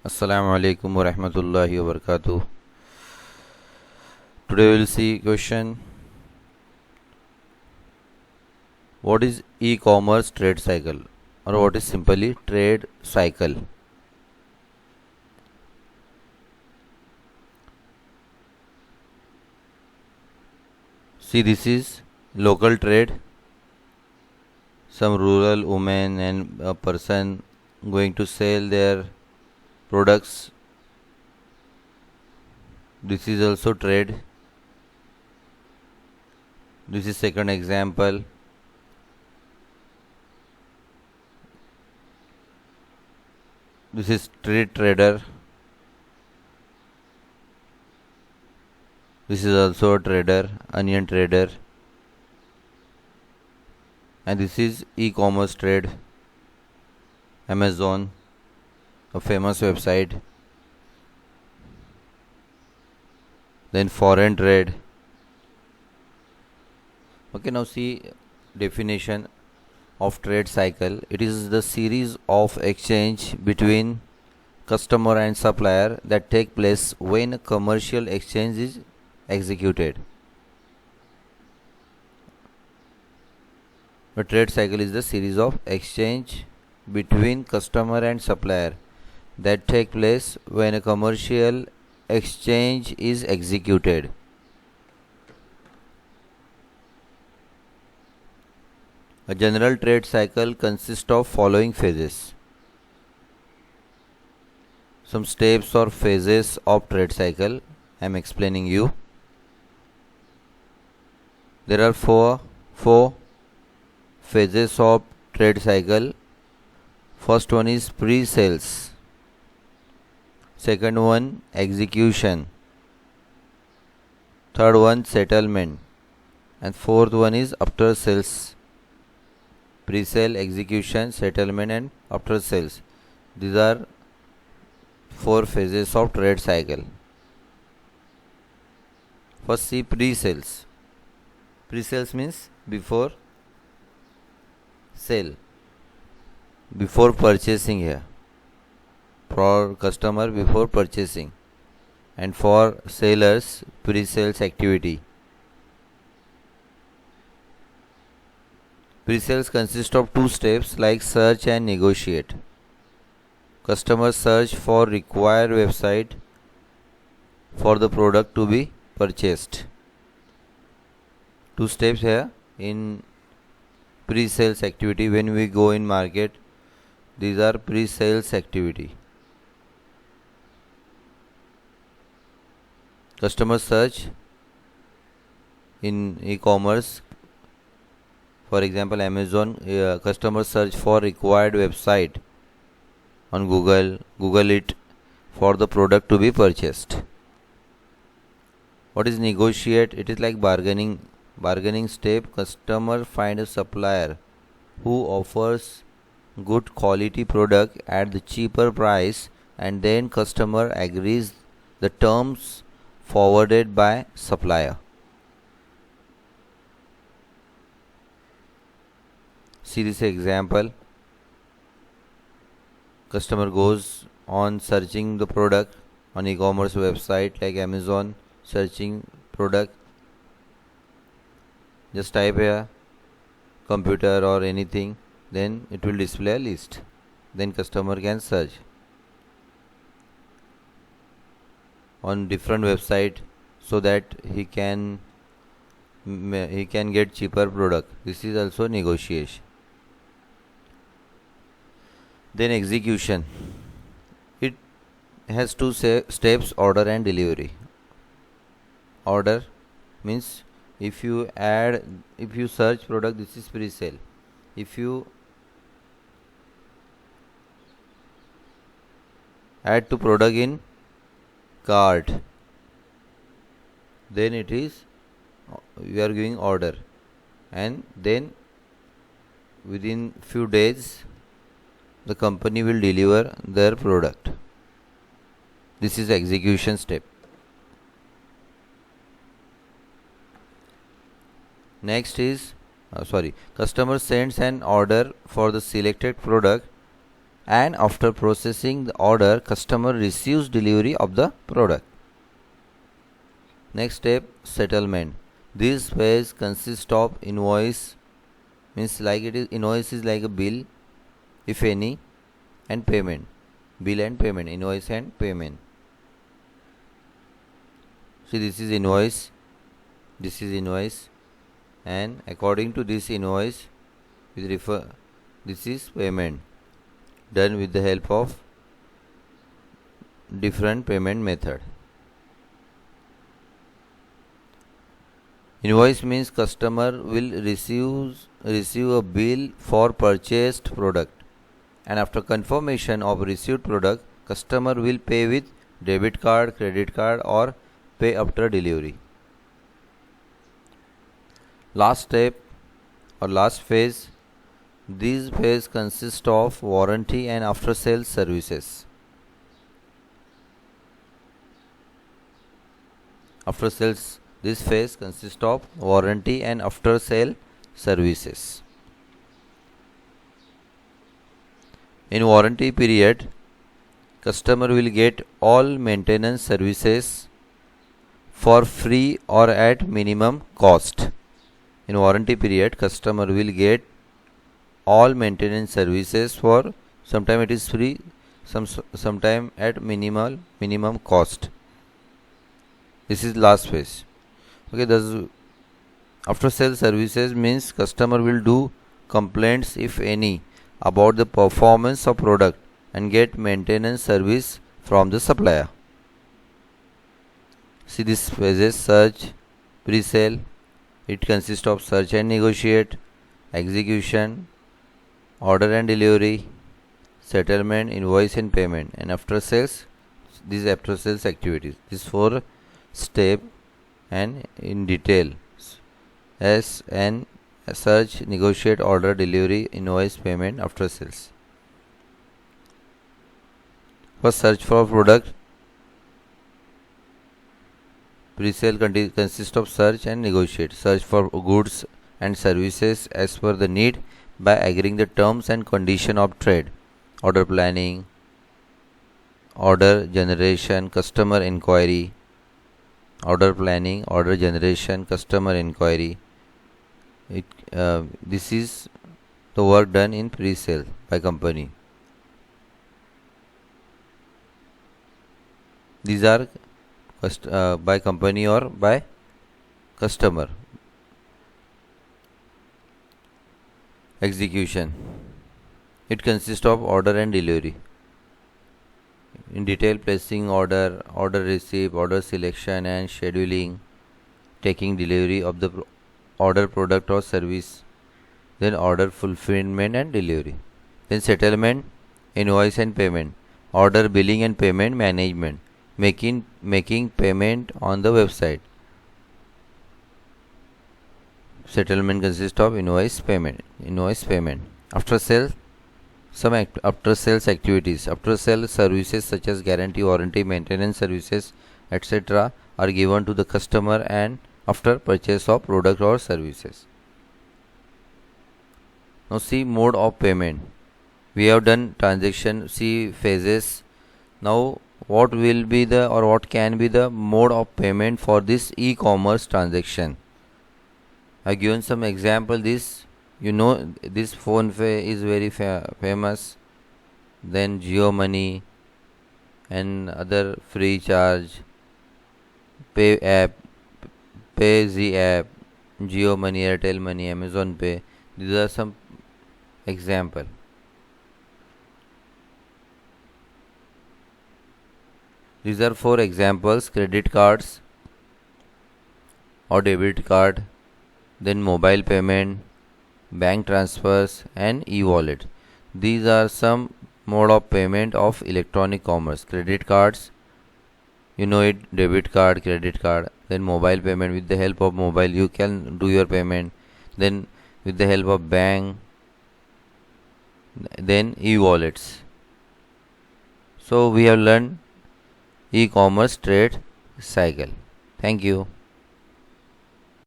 Assalamu alaikum wa rahmatullahi wa barakatuh. Today we will see question: what is e-commerce trade cycle, or what is simply trade cycle? See, this is local trade. Some rural woman and a person going to sell their products. This is also trade. This is second example. This is street trader. This is also a trader, onion trader. And this is e-commerce trade. Amazon, a famous website. Then foreign trade. Okay, now see definition of trade cycle. It is the series of exchange between customer and supplier that take place when a commercial exchange is executed. A trade cycle is the series of exchange between customer and supplier that take place when a commercial exchange is executed. A general trade cycle consists of following phases. Some steps or phases of trade cycle I am explaining you. There are four phases of trade cycle. First one is pre-sales. Second one execution. Third one settlement. And fourth one is after sales. Pre-sale, execution, settlement and after sales. These are four phases of trade cycle. First see pre-sales. Pre-sales means before sale, before purchasing here, for customer before purchasing, and for sellers pre-sales activity. Pre-sales consist of two steps like search and negotiate. Customers search for required website for the product to be purchased. Two steps here in pre-sales activity. When we go in market, these are pre-sales activity. Customer search in e-commerce, for example Amazon, customer search for required website on Google it for the product to be purchased. What is negotiate? It is like bargaining step. Customer find a supplier who offers good quality product at the cheaper price, and then customer agrees the terms forwarded by supplier. See this example. Customer goes on searching the product on e-commerce website like Amazon, searching product. Just type here computer or anything, then it will display a list. Then customer can search on different website so that he can get cheaper product. This is also negotiation. Then execution. It has two steps: order and delivery. Order means if you search product, this is pre-sale. If you add to product in cart, then it is you are giving order, and then within few days the company will deliver their product. This is execution step. Next is customer sends an order for the selected product and after processing the order, customer receives delivery of the product. Next step, settlement. This phase consists of invoice, means like it is invoice is like a bill, if any, and payment. Bill and payment, invoice and payment. See, this is invoice, and according to this invoice, this is payment done with the help of different payment method. Invoice means customer will receive a bill for purchased product, and after confirmation of received product, customer will pay with debit card, credit card, or pay after delivery. Last step or last phase. This phase consists of warranty and after sales services. This phase consists of warranty and after sale services. In warranty period, customer will get all maintenance services for free or at minimum cost. In warranty period, customer will get all maintenance services for sometime it is free, sometime at minimum cost. This is last phase. Okay, thus after sale services means customer will do complaints if any about the performance of product and get maintenance service from the supplier. See this phases: search, pre-sale. It consists of search and negotiate, execution, order and delivery, settlement, invoice and payment, and after sales. These after sales activities. These 4 step and in detail: S and search, negotiate, order, delivery, invoice, payment, after sales. First, search for product. Pre-sale consists of search and negotiate. Search for goods and services as per the need by agreeing the terms and condition of trade. Order planning, order generation, customer inquiry. Order planning, order generation, customer inquiry. This is the work done in pre-sale by company. These are by company or by customer. Execution. It consists of order and delivery. In detail, placing order, order receipt, order selection and scheduling, taking delivery of the order product or service, then order fulfillment and delivery. Then settlement, invoice and payment, order billing and payment management, making payment on the website. Settlement consists of invoice payment. After sales, some after sales activities. After sales services such as guarantee, warranty, maintenance services, etc. are given to the customer and after purchase of product or services. Now see mode of payment. We have done transaction, see phases. Now what will be the or what can be the mode of payment for this e-commerce transaction? I have given some example. This this PhonePe is very famous. Then Jio Money and other free charge, Pay app, PayZ app, Jio Money, Airtel Money, Amazon Pay. These are some example. These are 4 examples: credit cards or debit card, then mobile payment, bank transfers and e-wallet. These are some mode of payment of electronic commerce. Credit cards, debit card, credit card. Then mobile payment, with the help of mobile you can do your payment. Then with the help of bank, then e-wallets. So we have learned e-commerce trade cycle. Thank you.